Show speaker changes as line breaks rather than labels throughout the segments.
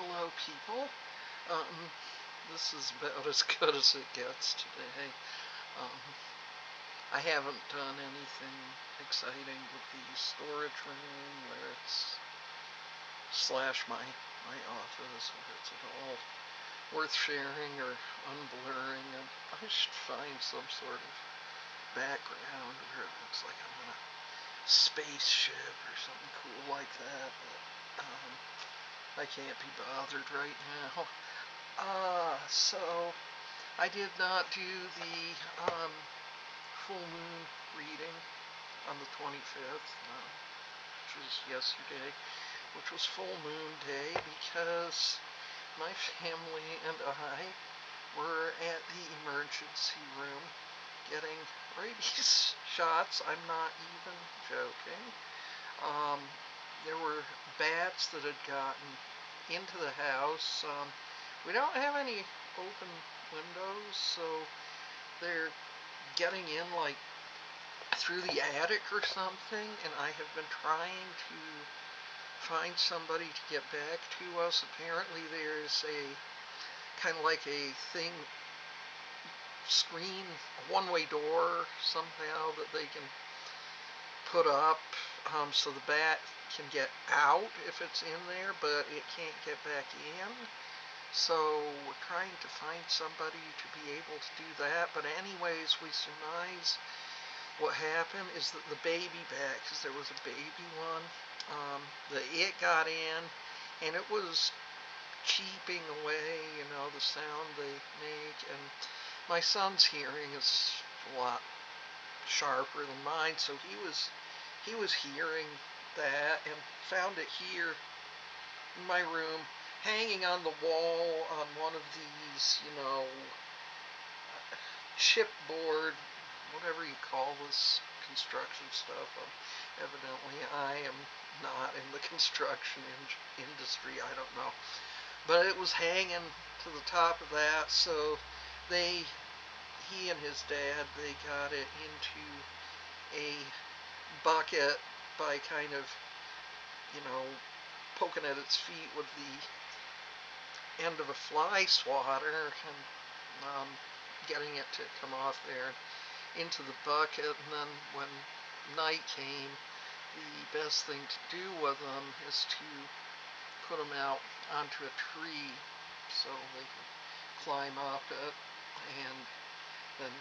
Hello, people. Um, this is about as good as it gets today. Um, I haven't done anything exciting with the storage room where it's slash my office, where it's at all worth sharing or unblurring. And I should find some sort of background where it looks like I'm on a spaceship or something cool like that. But I can't be bothered right now. So I did not do the full moon reading on the 25th, which was yesterday, which was full moon day because my family and I were at the emergency room getting rabies shots. I'm not even joking. There were bats that had gotten into the house. We don't have any open windows, so they're getting in like through the attic or something, and I have been trying to find somebody to get back to us. Apparently there's a kind of like a thing, screen, a one-way door somehow that they can put up so the bat can get out if it's in there, but it can't get back in. So we're trying to find somebody to be able to do that. But anyways, we surmise what happened is that the baby bat, because there was a baby one, it got in, and it was cheeping away, the sound they make. And my son's hearing is a lot sharper than mine, so he was hearing that and found it here in my room, hanging on the wall on one of these, chipboard, whatever you call this construction stuff. Evidently, I am not in the construction industry. I don't know. But it was hanging to the top of that, so he and his dad, they got it into a bucket by kind of, poking at its feet with the end of a fly swatter and getting it to come off there into the bucket. And then when night came, the best thing to do with them is to put them out onto a tree so they can climb up it and then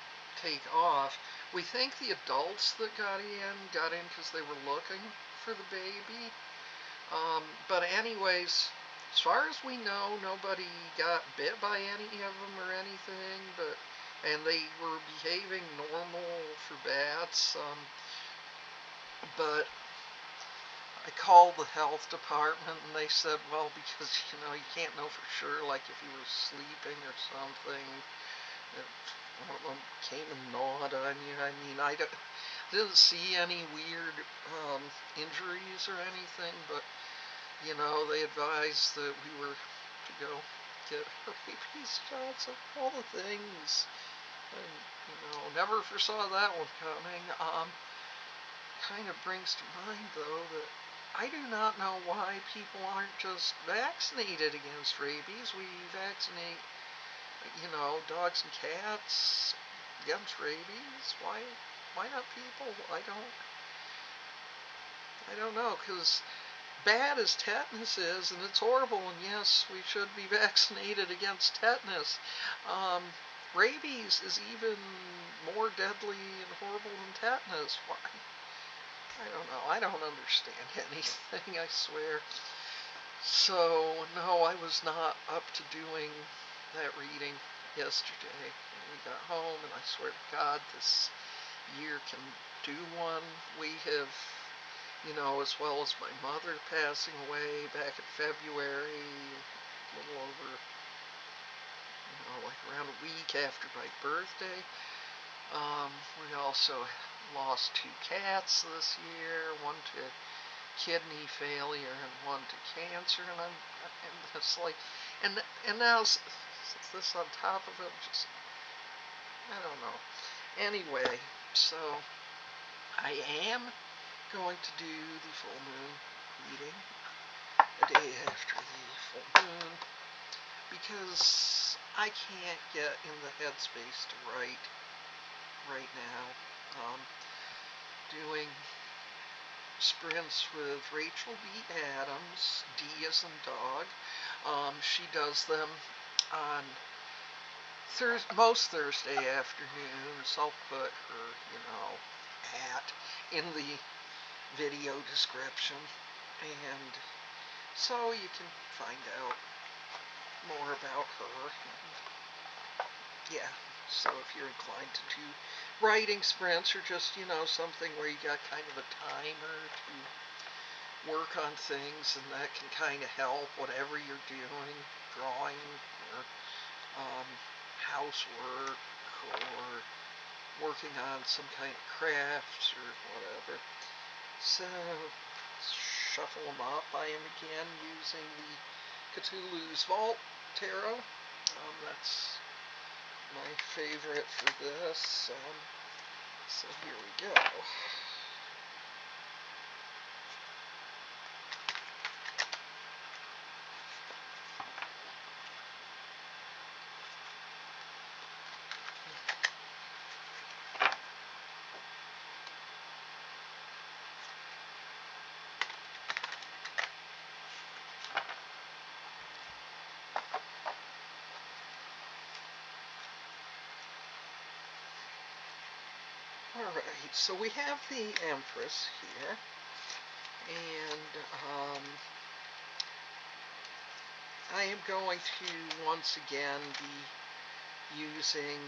take off. We think the adults that got in because they were looking for the baby. But anyways, as far as we know, nobody got bit by any of them or anything, and they were behaving normal for bats. But I called the health department and they said, well, because, you can't know for sure, like if you were sleeping or something, that one of them came and gnawed on you. I mean, I didn't see any weird injuries or anything, but they advised that we were to go get rabies shots and all the things. And, never foresaw that one coming. Kind of brings to mind, though, that I do not know why people aren't just vaccinated against rabies. We vaccinate, dogs and cats against rabies. Why not people? I don't know, because bad as tetanus is, and it's horrible, and yes, we should be vaccinated against tetanus. Rabies is even more deadly and horrible than tetanus. Why? I don't know. I don't understand anything, I swear. So, no, I was not up to doing that reading yesterday. We got home, and I swear to God, this year can do one. We have, as well as my mother passing away back in February, a little over, like around a week after my birthday. We also lost 2 cats this year, one to kidney failure and one to cancer, and it's like, and now this on top of it, just, I don't know. Anyway, so I am going to do the full moon reading a day after the full moon, because I can't get in the headspace to write right now. Doing sprints with Rachel B. Adams, D as in dog. She does them on most Thursday afternoons. I'll put her, at in the video description, and so you can find out more about her. Yeah, so if you're inclined to do writing sprints, or just, something where you got kind of a timer to work on things, and that can kind of help whatever you're doing, drawing, or housework, or working on some kind of crafts or whatever. So, shuffle them up. I am again using the Cthulhu's Vault Tarot. That's my favorite for this. So here we go. Alright, so we have the Empress here, and I am going to once again be using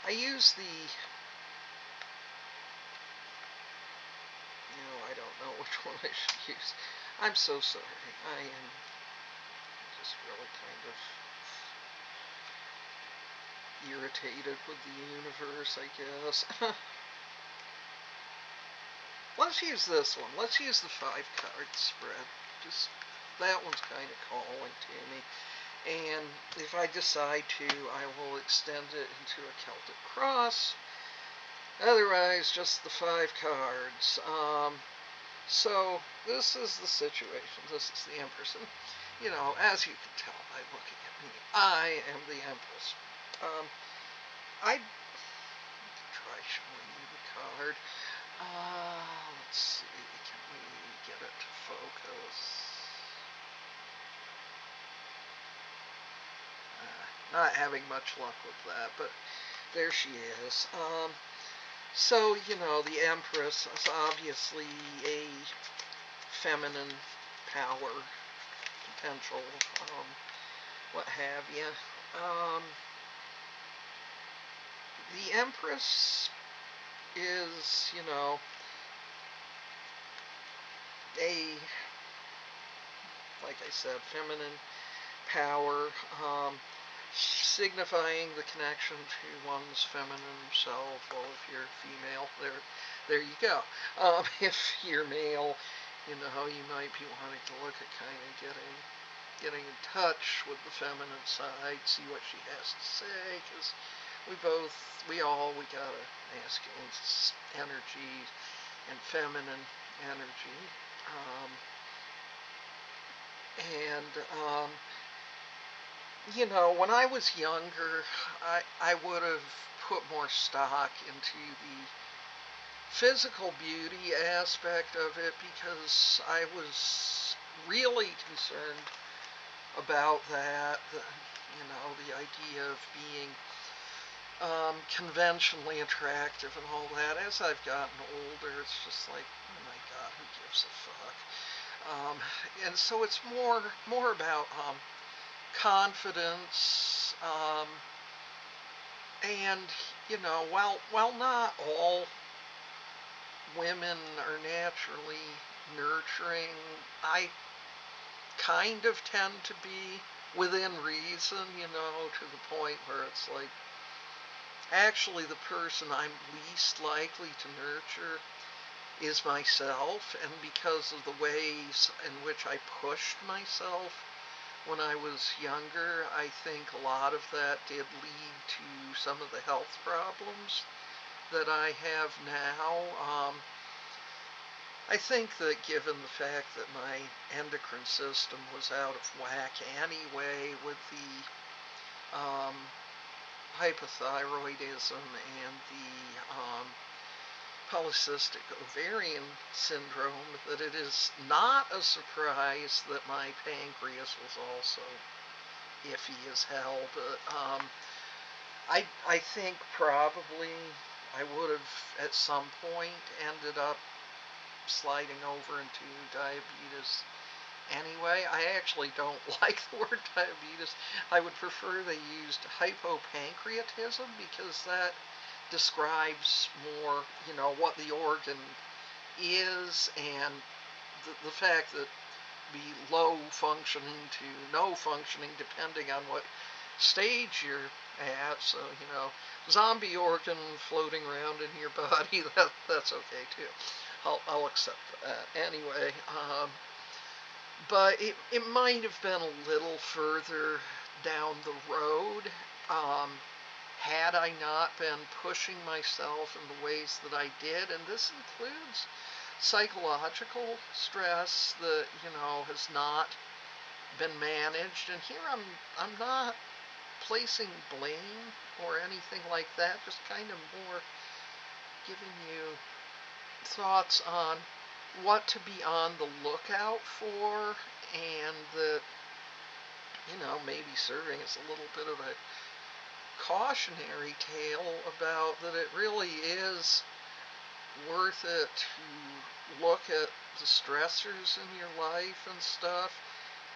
I use the, I don't know which one I should use. I'm so sorry. I am just really kind of irritated with the universe, I guess. Let's use this one. Let's use the 5-card spread. Just, that one's kind of calling to me. And if I decide to, I will extend it into a Celtic cross. Otherwise, just the 5 cards. So, this is the situation. This is the Empress. And, as you can tell by looking at me, I am the Empress. I'd try showing you the card. Let's see, can we get it to focus? Not having much luck with that, but there she is. So, the Empress is obviously a feminine power, potential, what have you. The Empress is, like I said, feminine power, signifying the connection to one's feminine self. Well, if you're female, there you go. If you're male, you might be wanting to look at kind of getting in touch with the feminine side, see what she has to say, because we got a masculine energy and feminine energy. When I was younger, I would have put more stock into the physical beauty aspect of it, because I was really concerned about that. The idea of being conventionally attractive and all that. As I've gotten older, it's just like, oh my God, who gives a fuck? And so it's more about confidence, and while not all women are naturally nurturing, I kind of tend to be within reason, to the point where it's like, actually the person I'm least likely to nurture is myself, and because of the ways in which I pushed myself when I was younger, I think a lot of that did lead to some of the health problems that I have now. I think that given the fact that my endocrine system was out of whack anyway with the hypothyroidism and the polycystic ovarian syndrome, that it is not a surprise that my pancreas was also iffy as hell. But I think probably I would have at some point ended up sliding over into diabetes anyway. I actually don't like the word diabetes. I would prefer they used hypopancreatism, because that describes more, what the organ is, and the fact that be low functioning to no functioning depending on what stage you're at. So, zombie organ floating around in your body, that's okay too. I'll accept that. Anyway, but it might have been a little further down the road, had I not been pushing myself in the ways that I did. And this includes psychological stress that, has not been managed. And here I'm not placing blame or anything like that, just kind of more giving you thoughts on what to be on the lookout for, and that, maybe serving as a little bit of a cautionary tale about that it really is worth it to look at the stressors in your life and stuff.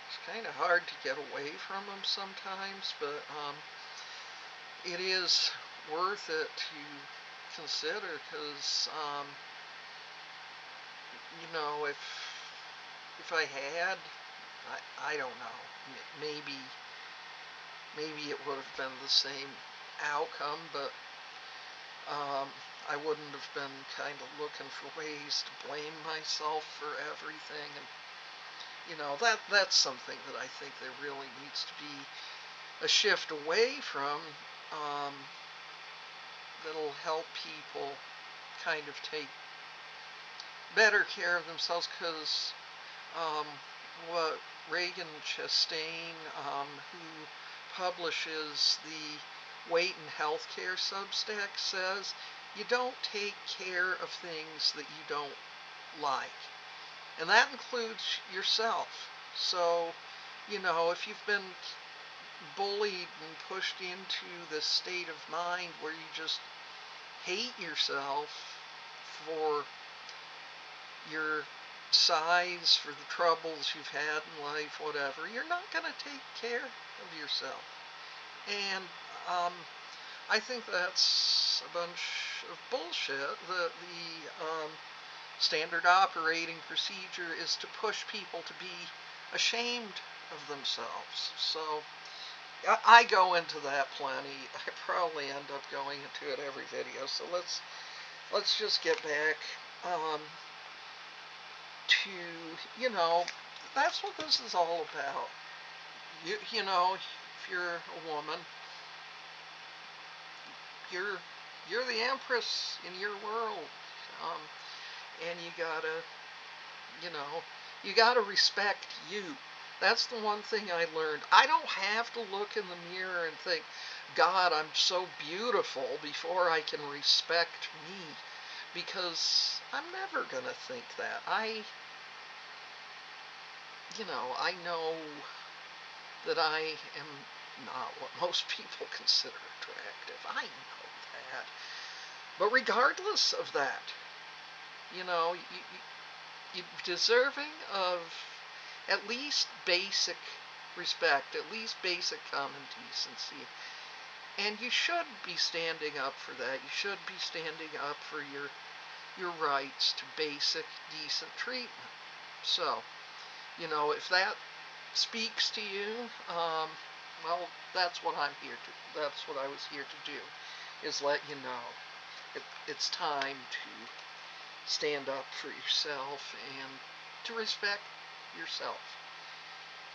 It's kind of hard to get away from them sometimes, but it is worth it to consider, because if I had, I don't know, maybe it would have been the same outcome, but I wouldn't have been kind of looking for ways to blame myself for everything. And that's something that I think there really needs to be a shift away from, that'll help people kind of take better care of themselves. Because what Reagan Chastain, who publishes the Weight and Healthcare Substack, says, you don't take care of things that you don't like. And that includes yourself. So, if you've been bullied and pushed into this state of mind where you just hate yourself for your size, for the troubles you've had in life, whatever, you're not going to take care of yourself. And I think that's a bunch of bullshit, that the standard operating procedure is to push people to be ashamed of themselves. So I go into that plenty. I probably end up going into it every video. So let's just get back to, that's what this is all about. If you're a woman, you're the empress in your world, and you gotta respect you. That's the one thing I learned. I don't have to look in the mirror and think, God, I'm so beautiful, before I can respect me, because I'm never gonna think that. I know that I am not what most people consider attractive. I know that. But regardless of that, you're deserving of at least basic respect, at least basic common decency. And you should be standing up for that. You should be standing up for your rights to basic, decent treatment. So, if that speaks to you, well, that's what I'm here to. That's what I was here to do, is let you know it's time to stand up for yourself and to respect yourself.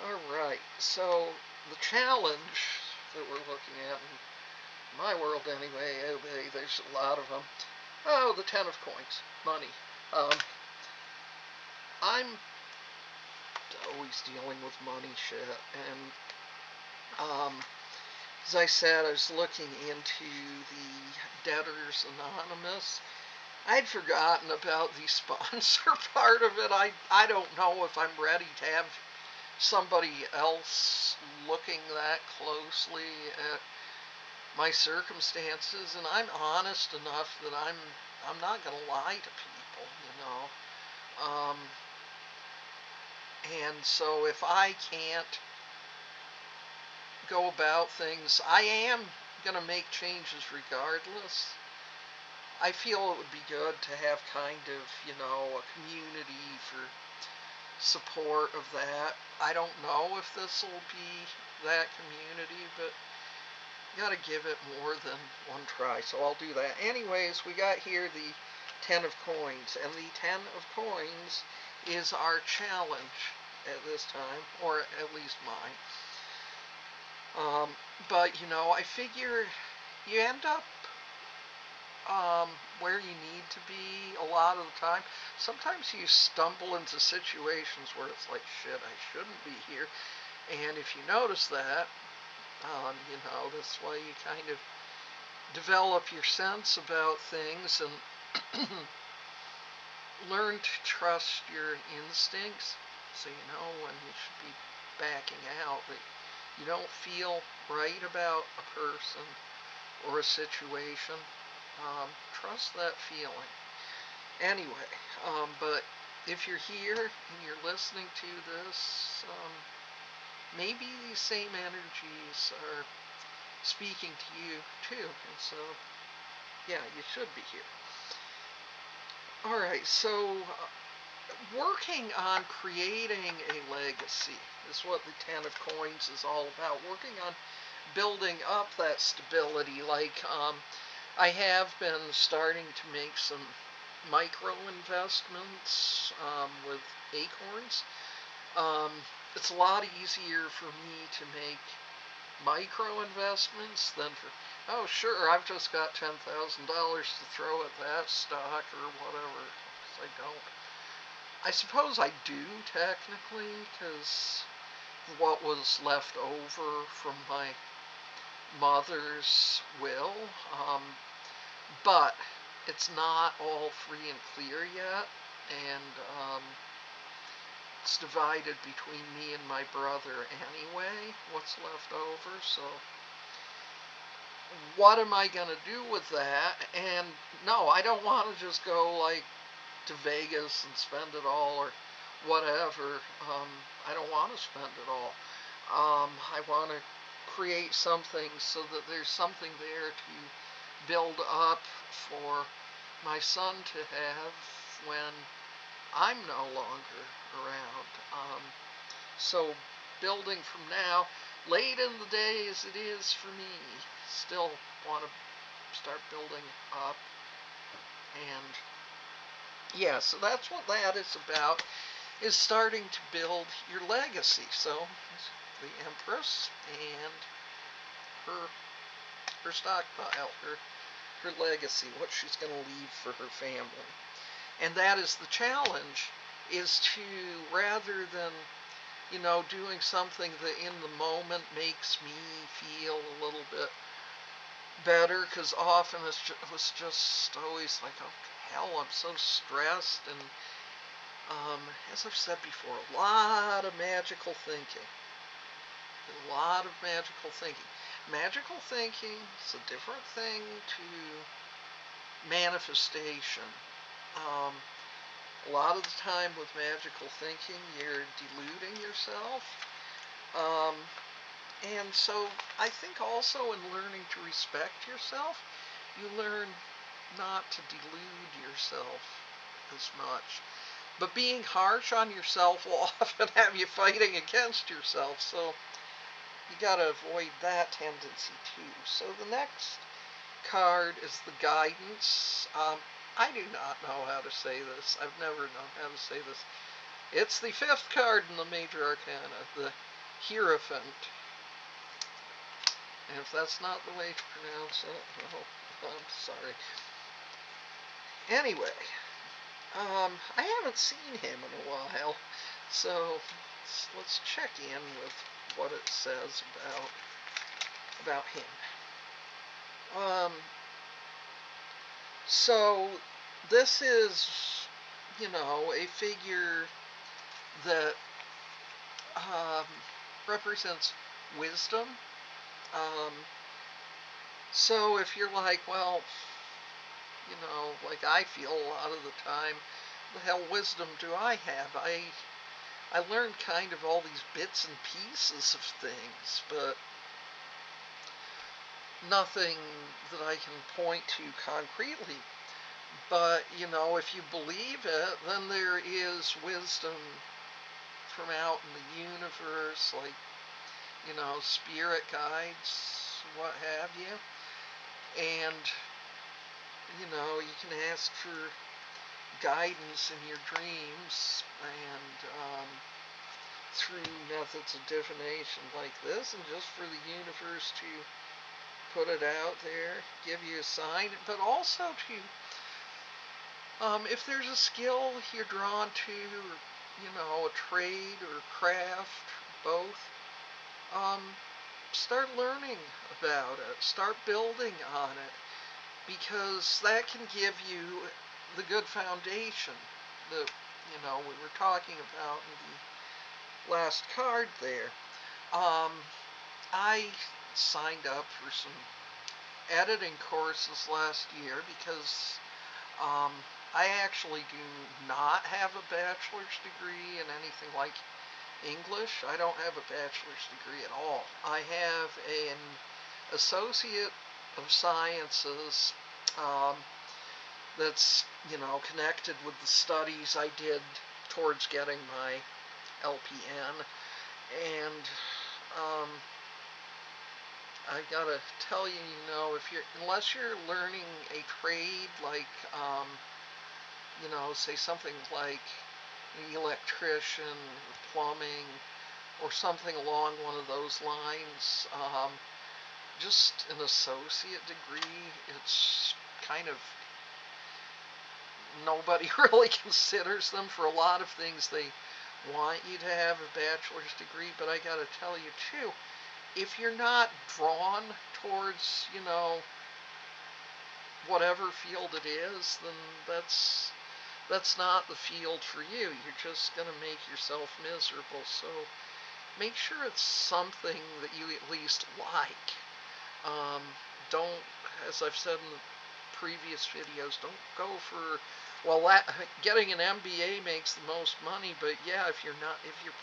All right. So the challenge that we're looking at, in my world anyway, there's a lot of them. Oh, the 10 of coins, money. I'm always dealing with money shit, and as I said, I was looking into the Debtors Anonymous. I'd forgotten about the sponsor part of it. I don't know if I'm ready to have somebody else looking that closely at my circumstances, and I'm honest enough that I'm not going to lie to people, you know. And so if I can't go about things, I am going to make changes regardless. I feel it would be good to have kind of, you know, a community for support of that. I don't know if this will be that community, but you got to give it more than one try. So I'll do that. Anyways, we got here the 10 of coins, and the 10 of coins is our challenge at this time, or at least mine. But you know, I figure you end up where you need to be a lot of the time. Sometimes you stumble into situations where it's like, shit, I shouldn't be here. And if you notice that, you know, that's why you kind of develop your sense about things and learn to trust your instincts, so you know when you should be backing out, that you don't feel right about a person or a situation. Trust that feeling. Anyway, but if you're here and you're listening to this, maybe these same energies are speaking to you too, and so yeah, you should be here. Alright, so working on creating a legacy is what the 10 of coins is all about. Working on building up that stability. Like, I have been starting to make some micro investments with acorns. It's a lot easier for me to make micro investments than for, oh sure, I've just got $10,000 to throw at that stock or whatever, because I don't. I suppose I do technically, because what was left over from my mother's will, but it's not all free and clear yet, and it's divided between me and my brother anyway, what's left over. So what am I going to do with that? And no, I don't want to just go like to Vegas and spend it all or whatever. I don't want to spend it all. I want to create something so that there's something there to build up for my son to have when I'm no longer around. So building from now, late in the day as it is for me, still want to start building up. And yeah, so that's what that is about, is starting to build your legacy. So the Empress and her stockpile, her legacy, what she's going to leave for her family. And that is the challenge, is to, rather than, you know, doing something that in the moment makes me feel a little bit better, because often it was just always like, oh hell, I'm so stressed. And as I've said before, a lot of magical thinking. A lot of magical thinking. Magical thinking is a different thing to manifestation. A lot of the time with magical thinking, you're deluding yourself. And so I think also in learning to respect yourself, you learn not to delude yourself as much. But being harsh on yourself will often have you fighting against yourself, so you gotta avoid that tendency too. So the next card is the guidance. I do not know how to say this. I've never known how to say this. It's the 5th card in the Major Arcana, the Hierophant. And if that's not the way to pronounce it, well, I'm sorry. Anyway, I haven't seen him in a while, so let's check in with what it says about him. So this is, a figure that um, represents wisdom. Um, so if you're like, well, like I feel a lot of the time, the hell wisdom do I have? I learned kind of all these bits and pieces of things, but nothing that I can point to concretely. But, if you believe it, then there is wisdom from out in the universe, like, spirit guides, what have you. And, you can ask for guidance in your dreams and through methods of divination like this, and just for the universe to put it out there, give you a sign, but also to, if there's a skill you're drawn to, or, a trade or craft, both, um, start learning about it, start building on it, because that can give you the good foundation that, we were talking about in the last card there. I signed up for some editing courses last year because I actually do not have a bachelor's degree in anything like English. I don't have a bachelor's degree at all. I have an associate of sciences that's, connected with the studies I did towards getting my LPN. And I gotta tell you, unless you're learning a trade like, say something like an electrician, or plumbing, or something along one of those lines, just an associate degree, it's kind of, nobody really considers them for a lot of things. They want you to have a bachelor's degree, but I gotta tell you too, if you're not drawn towards, whatever field it is, then that's not the field for you. You're just going to make yourself miserable. So make sure it's something that you at least like. Don't, as I've said in the previous videos, don't go for, well, getting an MBA makes the most money, but yeah, if your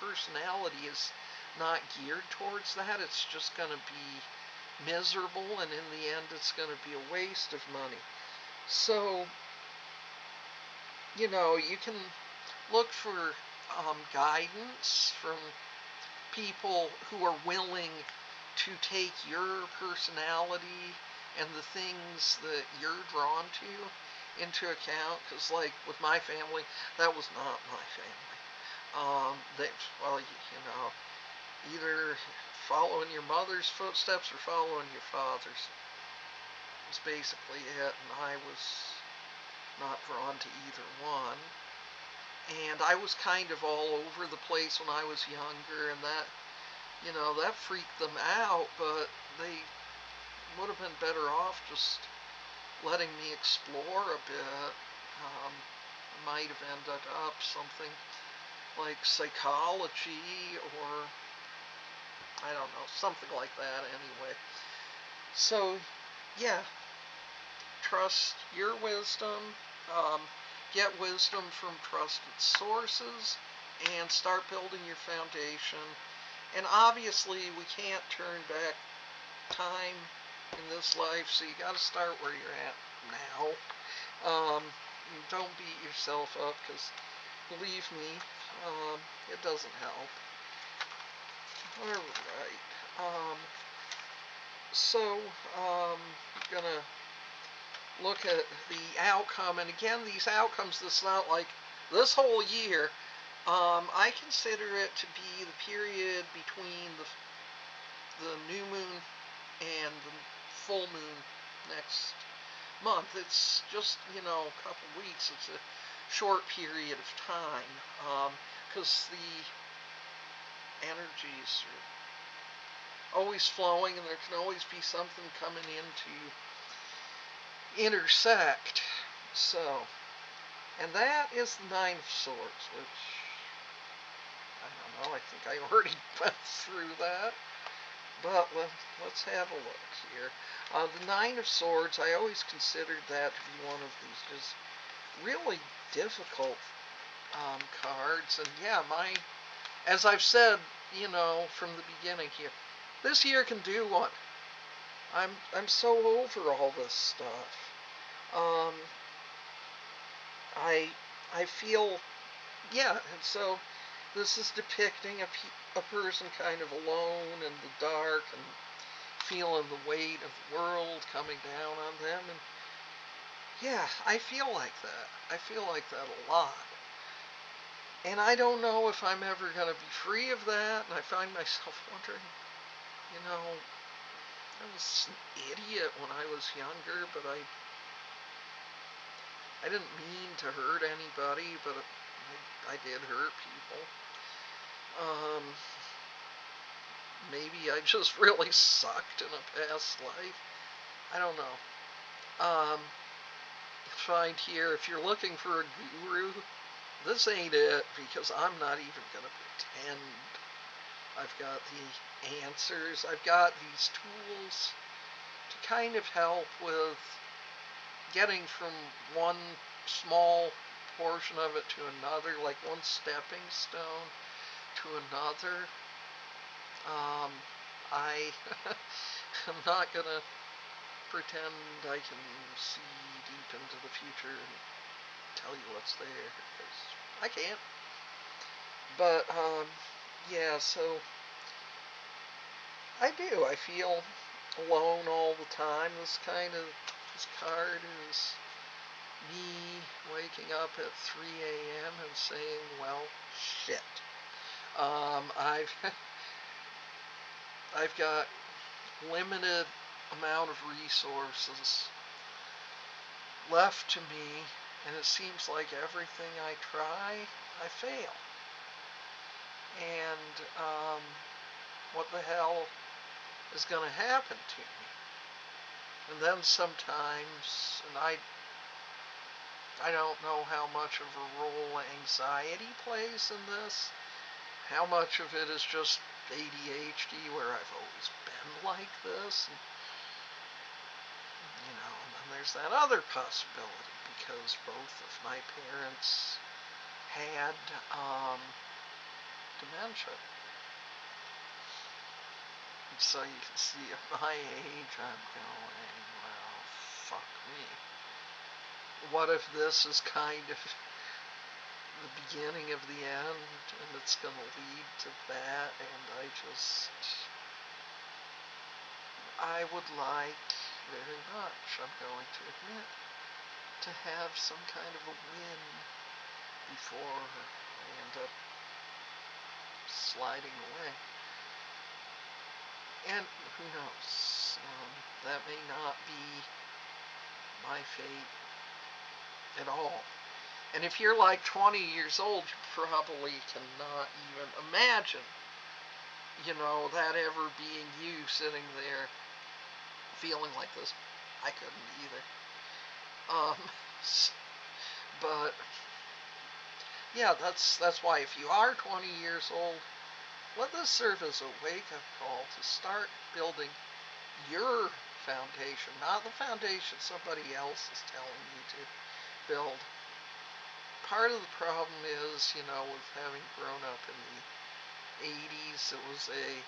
personality is not geared towards that, it's just going to be miserable, and in the end, it's going to be a waste of money. So, you can look for guidance from people who are willing to take your personality and the things that you're drawn to into account. Because, like with my family, that was not my family. Well, either following your mother's footsteps or following your father's was basically it, and I was not drawn to either one. And I was kind of all over the place when I was younger, and that freaked them out, but they would have been better off just letting me explore a bit. Might have ended up something like psychology, or I don't know, something like that anyway. So, yeah, trust your wisdom, get wisdom from trusted sources, and start building your foundation. And obviously, we can't turn back time in this life, so you got to start where you're at now. Don't beat yourself up, because believe me, it doesn't help. Alright, so I'm gonna look at the outcome, and again, these outcomes, it's not like this whole year. I consider it to be the period between the new moon and the full moon next month. It's just, a couple weeks. It's a short period of time, because the energies are always flowing, and there can always be something coming in to intersect. So, and that is the Nine of Swords, which, I don't know, I think I already went through that. But let's have a look here. The Nine of Swords, I always considered that to be one of these just really difficult cards. And yeah, as I've said, from the beginning here, this year can do one. I'm so over all this stuff. Um, I feel, yeah, and so this is depicting a person kind of alone in the dark and feeling the weight of the world coming down on them. And yeah, I feel like that. I feel like that a lot. And I don't know if I'm ever going to be free of that. And I find myself wondering, I was an idiot when I was younger, but I didn't mean to hurt anybody, but I did hurt people. Maybe I just really sucked in a past life. I don't know. Find here, if you're looking for a guru, this ain't it, because I'm not even going to pretend I've got the answers. I've got these tools to kind of help with getting from one small portion of it to another, like one stepping stone to another. I am not going to pretend I can see deep into the future and tell you what's there, because I can't. But, yeah, so I do. I feel alone all the time. This card is me waking up at 3 a.m. and saying, well, shit. I've I've got limited amount of resources left to me, and it seems like everything I try, I fail. And what the hell is going to happen to me? And then sometimes, and I don't know how much of a role anxiety plays in this, how much of it is just ADHD, where I've always been like this, and then there's that other possibility, because both of my parents had dementia. And so you can see at my age, I'm going, well, fuck me. What if this is kind of the beginning of the end, and it's going to lead to that, and I would like very much, I'm going to admit, to have some kind of a win before I end up sliding away. And who knows, that may not be my fate at all. And if you're like 20 years old, you probably cannot even imagine, that ever being you sitting there feeling like this. I couldn't either. But yeah, that's why if you are 20 years old, let this serve as a wake-up call to start building your foundation, not the foundation somebody else is telling you to build. Part of the problem is, with having grown up in the 80s, it was a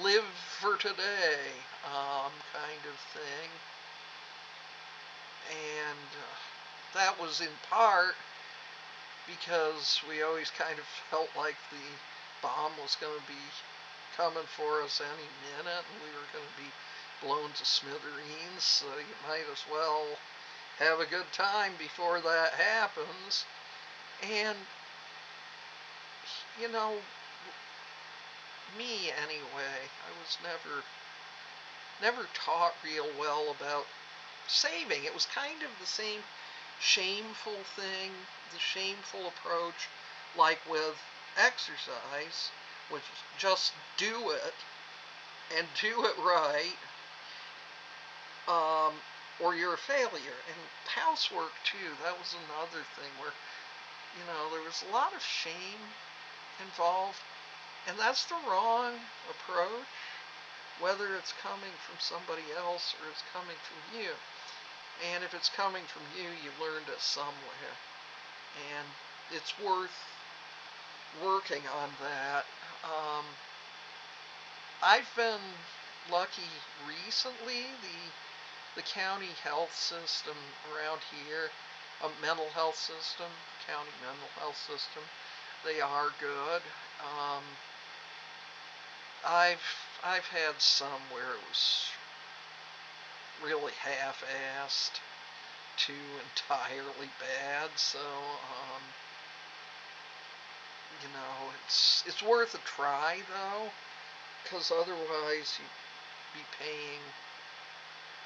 live for today kind of thing. And that was in part because we always kind of felt like the bomb was going to be coming for us any minute, and we were going to be blown to smithereens, so you might as well have a good time before that happens. And, me anyway, I was never taught real well about saving. It was kind of the same shameful thing, the shameful approach, like with exercise, which is just do it and do it right, or you're a failure. And housework too, that was another thing where, there was a lot of shame involved, and that's the wrong approach, whether it's coming from somebody else or it's coming from you. And if it's coming from you, you learned it somewhere. And it's worth working on that. I've been lucky recently. The county health system around here, a mental health system, county mental health system, they are good. I've had some where it was really half-assed to entirely bad. So it's worth a try though, because otherwise you'd be paying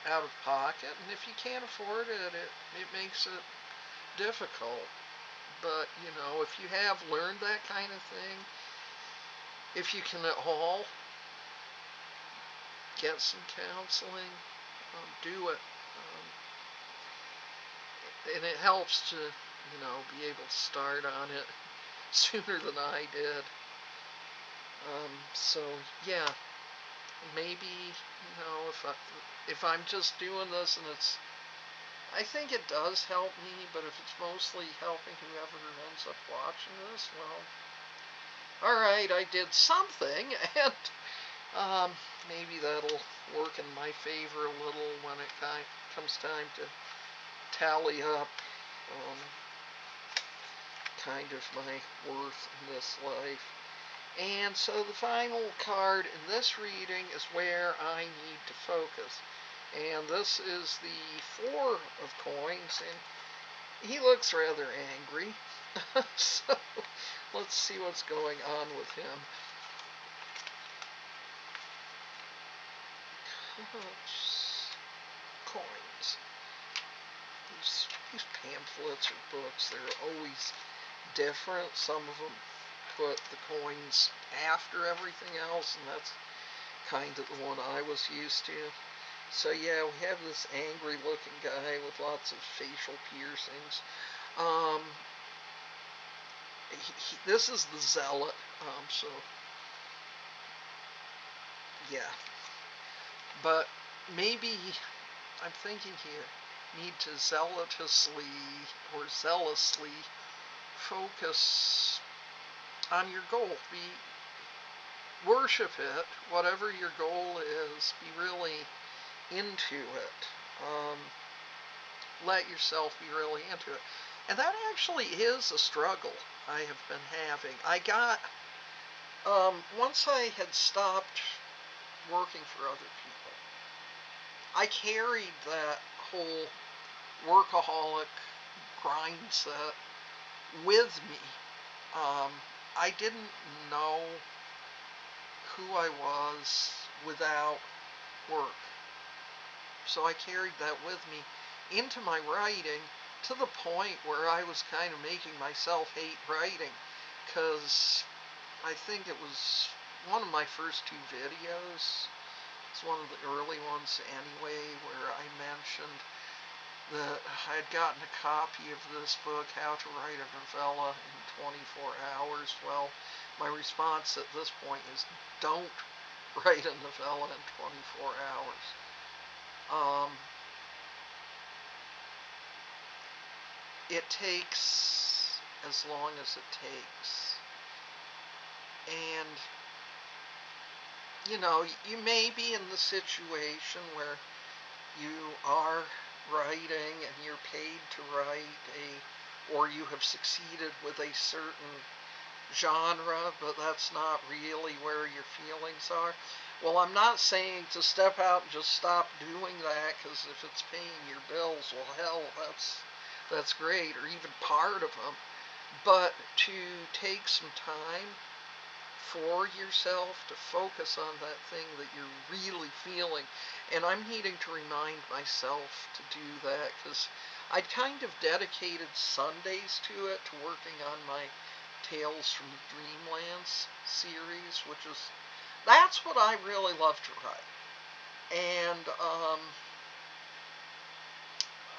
out of pocket, and if you can't afford it, it makes it difficult. But if you have learned that kind of thing, if you can at all get some counseling, do it. And it helps to be able to start on it sooner than I did. So yeah, maybe if I'm just doing this and I think it does help me, but if it's mostly helping whoever ends up watching this, well, all right, I did something, and maybe that'll work in my favor a little when it comes time to tally up kind of my worth in this life. And so the final card in this reading is where I need to focus. And this is the Four of Coins, and he looks rather angry. So let's see what's going on with him. Coins. These pamphlets or books, they're always different. Some of them put the coins after everything else, and that's kind of the one I was used to. So yeah, we have this angry looking guy with lots of facial piercings. This is the zealot, so yeah. But maybe, I'm thinking here, need to zealously focus on your goal. Worship it, whatever your goal is, be really into it. Let yourself be really into it. And that actually is a struggle I have been having. I got, once I had stopped working for other people, I carried that whole workaholic grind set with me. I didn't know who I was without work. So I carried that with me into my writing, to the point where I was kind of making myself hate writing, because I think it was one of my first two videos. It's one of the early ones anyway, where I mentioned that I had gotten a copy of this book, How to Write a Novella in 24 Hours. Well, my response at this point is, don't write a novella in 24 hours. It takes as long as it takes. And, you may be in the situation where you are writing and you're paid to write or you have succeeded with a certain genre, but that's not really where your feelings are. Well, I'm not saying to step out and just stop doing that, because if it's paying your bills, well, hell, that's great, or even part of them. But to take some time for yourself to focus on that thing that you're really feeling. And I'm needing to remind myself to do that, because I'd kind of dedicated Sundays to it, to working on my Tales from Dreamlands series, that's what I really love to write. And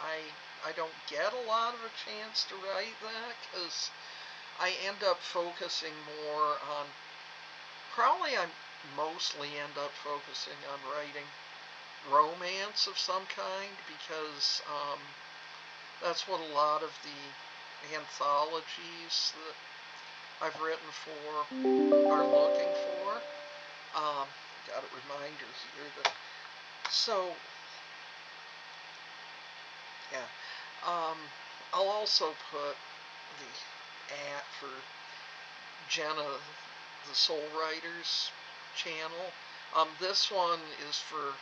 I don't get a lot of a chance to write that, because I end up focusing more on, probably I mostly end up focusing on writing romance of some kind, because that's what a lot of the anthologies that I've written for are looking for. Got a reminder here that, so, yeah. I'll also put the @ for Jenna, the Soul Writers channel. This one is for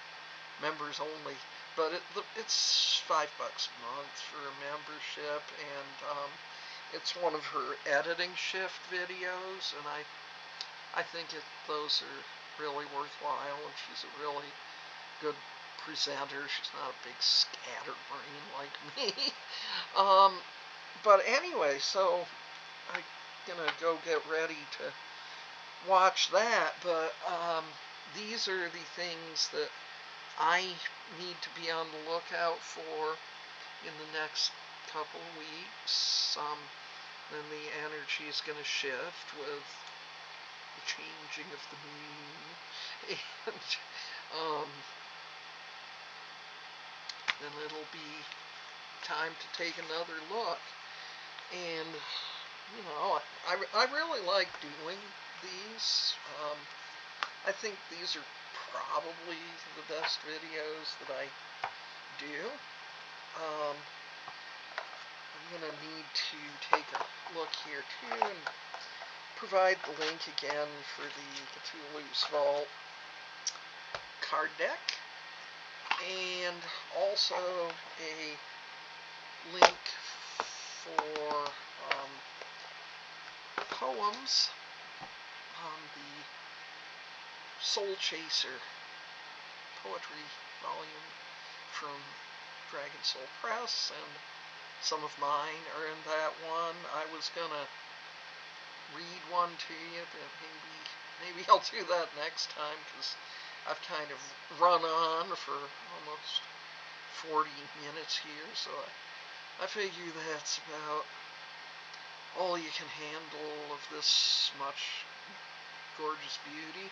members only, but it's $5 a month for a membership, and it's one of her editing shift videos, and I think those are really worthwhile, and she's a really good presenter. She's not a big scatterbrain like me. But anyway, so I'm gonna go get ready to watch that, but these are the things that I need to be on the lookout for in the next couple of weeks. Then the energy is going to shift with the changing of the moon, and then it'll be time to take another look. And I really like doing these. I think these are probably the best videos that I do. I'm going to need to take a look here too and provide the link again for the Cthulhu's Vault card deck, and also a link for poems on the Soul Chaser poetry volume from Dragon Soul Press, and some of mine are in that one. I was gonna read one to you, but maybe I'll do that next time, because I've kind of run on for almost 40 minutes here, so I figure that's about all you can handle of this much gorgeous beauty.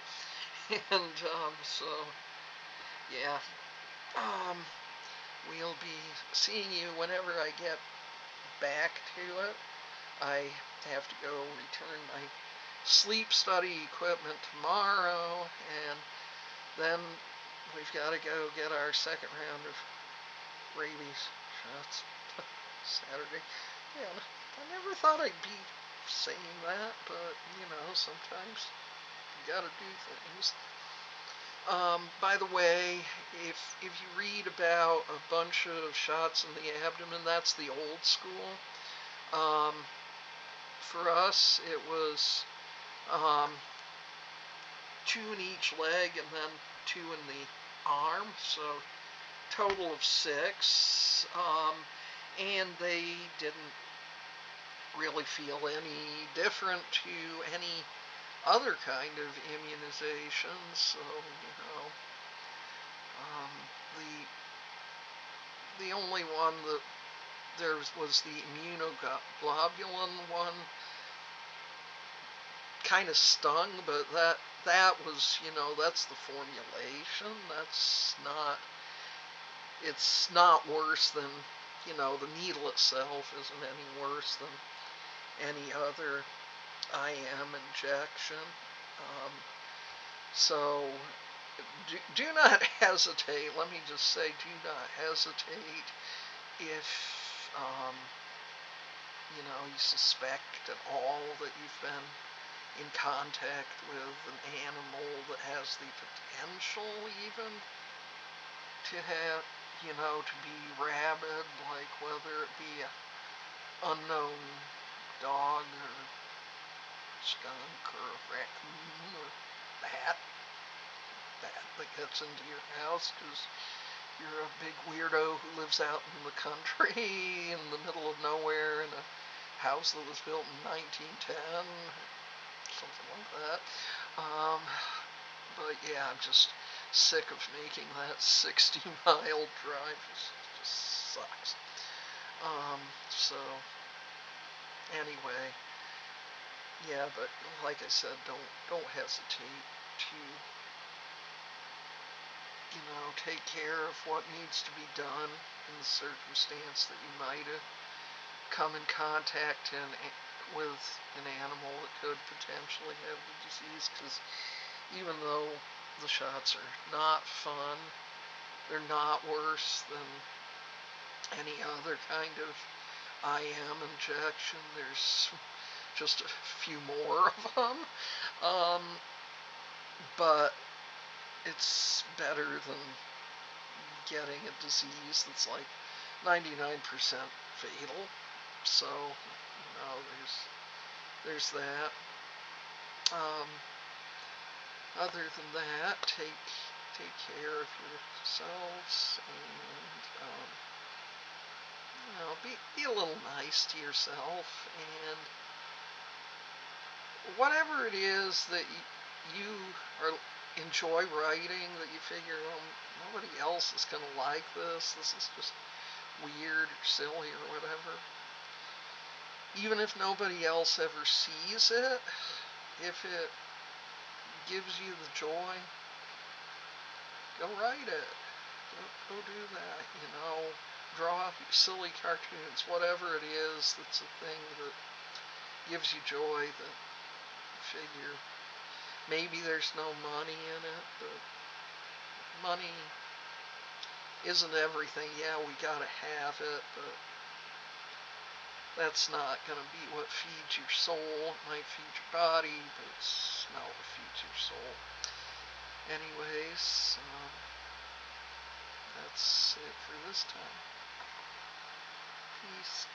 And so yeah, we'll be seeing you whenever I get back to it. I have to go return my sleep study equipment tomorrow, and then we've got to go get our second round of rabies shots Saturday. Yeah, I never thought I'd be saying that, but sometimes you gotta do things. By the way, if you read about a bunch of shots in the abdomen, that's the old school. For us, it was 2 in each leg and then 2 in the arm, so total of 6. And they didn't really feel any different to any other kind of immunization. So the only one that there was the immunoglobulin one. Kind of stung, but that was, that's the formulation. It's not worse than, the needle itself isn't any worse than any other IM injection. So do not hesitate. Let me just say, do not hesitate if you suspect at all that you've been in contact with an animal that has the potential even to have, to be rabid, like whether it be an unknown dog or skunk or a raccoon or bat that gets into your house, because you're a big weirdo who lives out in the country in the middle of nowhere in a house that was built in 1910, something like that. Um, but yeah, I'm just sick of making that 60-mile drive. It just sucks. So anyway, yeah, but like I said, don't hesitate to take care of what needs to be done in the circumstance that you might have come in contact with an animal that could potentially have the disease. Because even though the shots are not fun, they're not worse than any other kind of IM injection. There's just a few more of them. Um, but it's better than getting a disease that's like 99% fatal. So, there's that. Um, Other than that, take care of yourselves and be a little nice to yourself, and whatever it is that you are enjoy writing, that you figure, nobody else is going to like this. This is just weird or silly or whatever. Even if nobody else ever sees it, if it gives you the joy, go write it. Go do that. Draw silly cartoons, whatever it is that's a thing that gives you joy, that you figure maybe there's no money in it, but money isn't everything. Yeah, we gotta have it, but that's not going to be what feeds your soul. It might feed your body, but it's not what feeds your soul. Anyways, that's it for this time. Peace.